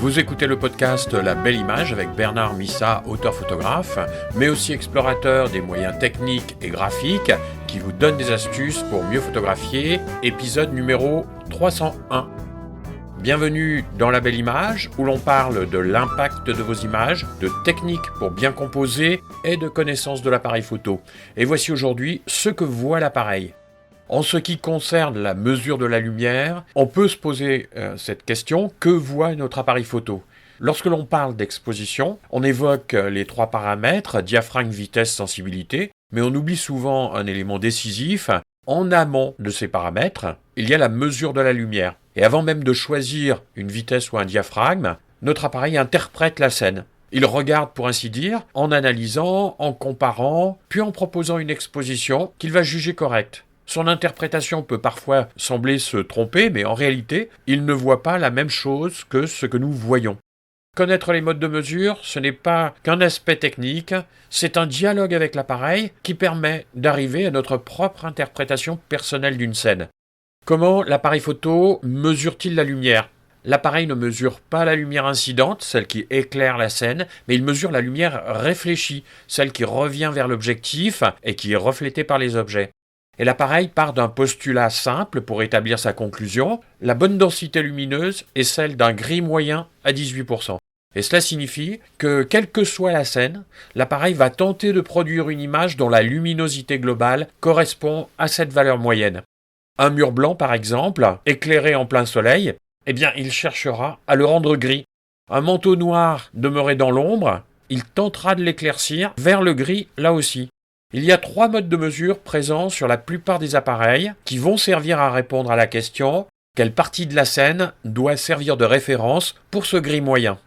Vous écoutez le podcast La Belle Image avec Bernard Missa, auteur-photographe, mais aussi explorateur des moyens techniques et graphiques qui vous donne des astuces pour mieux photographier, épisode numéro 301. Bienvenue dans La Belle Image où l'on parle de l'impact de vos images, de techniques pour bien composer et de connaissances de l'appareil photo. Et voici aujourd'hui ce que voit l'appareil. En ce qui concerne la mesure de la lumière, on peut se poser cette question, que voit notre appareil photo ? Lorsque l'on parle d'exposition, on évoque les trois paramètres, diaphragme, vitesse, sensibilité, mais on oublie souvent un élément décisif. En amont de ces paramètres, il y a la mesure de la lumière. Et avant même de choisir une vitesse ou un diaphragme, notre appareil interprète la scène. Il regarde, pour ainsi dire, en analysant, en comparant, puis en proposant une exposition qu'il va juger correcte. Son interprétation peut parfois sembler se tromper, mais en réalité, il ne voit pas la même chose que ce que nous voyons. Connaître les modes de mesure, ce n'est pas qu'un aspect technique, c'est un dialogue avec l'appareil qui permet d'arriver à notre propre interprétation personnelle d'une scène. Comment l'appareil photo mesure-t-il la lumière ? L'appareil ne mesure pas la lumière incidente, celle qui éclaire la scène, mais il mesure la lumière réfléchie, celle qui revient vers l'objectif et qui est reflétée par les objets. Et l'appareil part d'un postulat simple pour établir sa conclusion. La bonne densité lumineuse est celle d'un gris moyen à 18%. Et cela signifie que, quelle que soit la scène, l'appareil va tenter de produire une image dont la luminosité globale correspond à cette valeur moyenne. Un mur blanc, par exemple, éclairé en plein soleil, il cherchera à le rendre gris. Un manteau noir demeuré dans l'ombre, il tentera de l'éclaircir vers le gris là aussi. Il y a trois modes de mesure présents sur la plupart des appareils qui vont servir à répondre à la question « Quelle partie de la scène doit servir de référence pour ce gris moyen ?»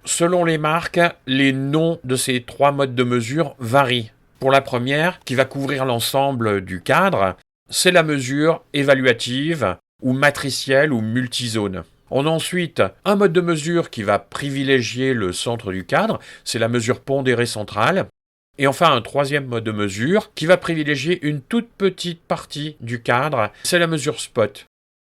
Selon les marques, les noms de ces trois modes de mesure varient. Pour la première, qui va couvrir l'ensemble du cadre, c'est la mesure évaluative ou matricielle ou multizone. On a ensuite un mode de mesure qui va privilégier le centre du cadre, c'est la mesure pondérée centrale. Et enfin, un troisième mode de mesure qui va privilégier une toute petite partie du cadre, c'est la mesure spot.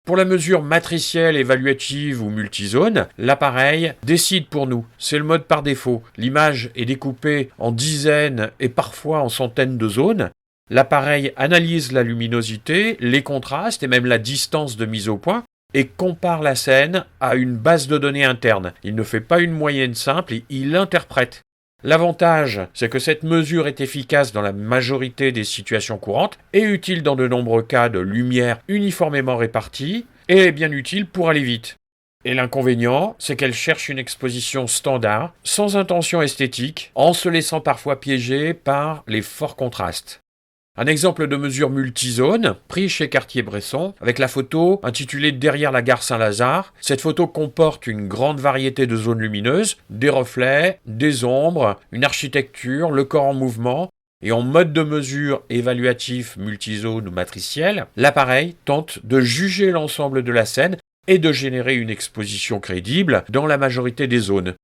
Pour la mesure matricielle, évaluative ou multizone, l'appareil décide pour nous. C'est le mode par défaut. L'image est découpée en dizaines et parfois en centaines de zones. L'appareil analyse la luminosité, les contrastes et même la distance de mise au point et compare la scène à une base de données interne. Il ne fait pas une moyenne simple, il interprète. L'avantage, c'est que cette mesure est efficace dans la majorité des situations courantes et utile dans de nombreux cas de lumière uniformément répartie et est bien utile pour aller vite. Et l'inconvénient, c'est qu'elle cherche une exposition standard, sans intention esthétique, en se laissant parfois piéger par les forts contrastes. Un exemple de mesure multizone, pris chez Cartier-Bresson, avec la photo intitulée « Derrière la gare Saint-Lazare ». Cette photo comporte une grande variété de zones lumineuses, des reflets, des ombres, une architecture, le corps en mouvement. Et en mode de mesure évaluatif, multizone ou matriciel, l'appareil tente de juger l'ensemble de la scène et de générer une exposition crédible dans la majorité des zones.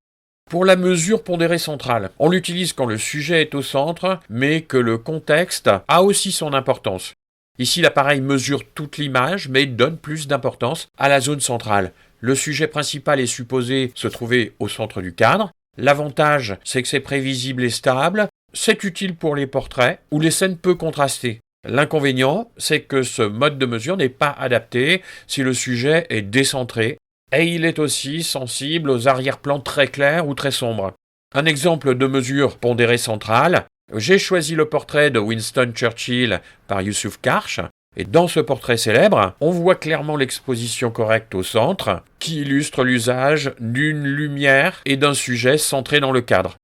Pour la mesure pondérée centrale, on l'utilise quand le sujet est au centre, mais que le contexte a aussi son importance. Ici, l'appareil mesure toute l'image, mais donne plus d'importance à la zone centrale. Le sujet principal est supposé se trouver au centre du cadre. L'avantage, c'est que c'est prévisible et stable. C'est utile pour les portraits ou les scènes peu contrastées. L'inconvénient, c'est que ce mode de mesure n'est pas adapté si le sujet est décentré. Et il est aussi sensible aux arrière-plans très clairs ou très sombres. Un exemple de mesure pondérée centrale, j'ai choisi le portrait de Winston Churchill par Youssouf Karch, et dans ce portrait célèbre, on voit clairement l'exposition correcte au centre, qui illustre l'usage d'une lumière et d'un sujet centré dans le cadre.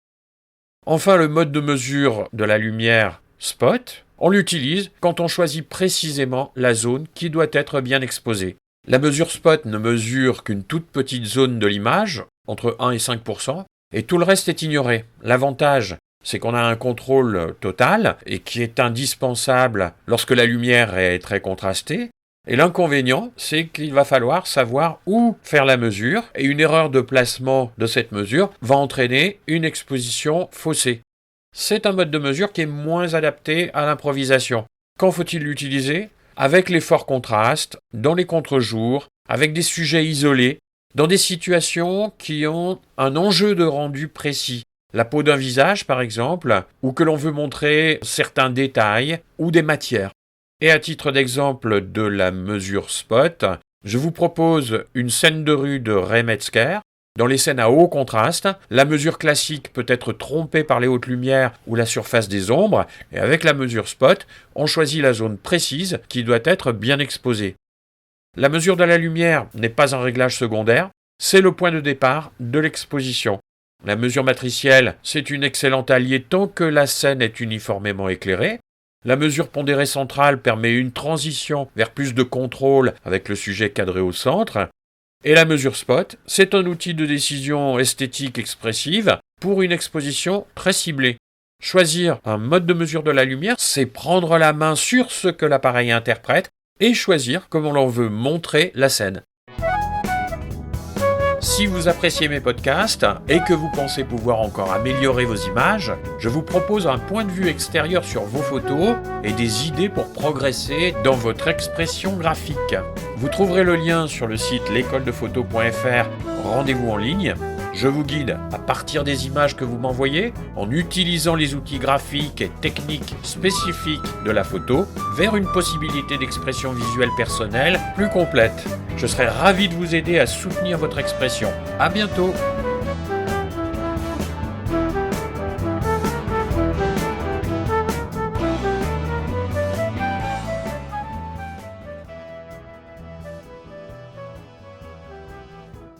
Enfin, le mode de mesure de la lumière spot, on l'utilise quand on choisit précisément la zone qui doit être bien exposée. La mesure spot ne mesure qu'une toute petite zone de l'image, entre 1 et 5%, et tout le reste est ignoré. L'avantage, c'est qu'on a un contrôle total et qui est indispensable lorsque la lumière est très contrastée. Et l'inconvénient, c'est qu'il va falloir savoir où faire la mesure, et une erreur de placement de cette mesure va entraîner une exposition faussée. C'est un mode de mesure qui est moins adapté à l'improvisation. Quand faut-il l'utiliser ? Avec les forts contrastes, dans les contre-jours, avec des sujets isolés, dans des situations qui ont un enjeu de rendu précis. La peau d'un visage, par exemple, ou que l'on veut montrer certains détails ou des matières. Et à titre d'exemple de la mesure spot, je vous propose une scène de rue de Ray Metzger. Dans les scènes à haut contraste, la mesure classique peut être trompée par les hautes lumières ou la surface des ombres, et avec la mesure spot, on choisit la zone précise qui doit être bien exposée. La mesure de la lumière n'est pas un réglage secondaire, c'est le point de départ de l'exposition. La mesure matricielle, c'est une excellente alliée tant que la scène est uniformément éclairée. La mesure pondérée centrale permet une transition vers plus de contrôle avec le sujet cadré au centre. Et la mesure spot, c'est un outil de décision esthétique expressive pour une exposition très ciblée. Choisir un mode de mesure de la lumière, c'est prendre la main sur ce que l'appareil interprète et choisir comment l'on veut montrer la scène. Si vous appréciez mes podcasts et que vous pensez pouvoir encore améliorer vos images, je vous propose un point de vue extérieur sur vos photos et des idées pour progresser dans votre expression graphique. Vous trouverez le lien sur le site l'écoledephoto.fr Rendez-vous en ligne. Je vous guide à partir des images que vous m'envoyez, en utilisant les outils graphiques et techniques spécifiques de la photo, vers une possibilité d'expression visuelle personnelle plus complète. Je serai ravi de vous aider à soutenir votre expression. À bientôt!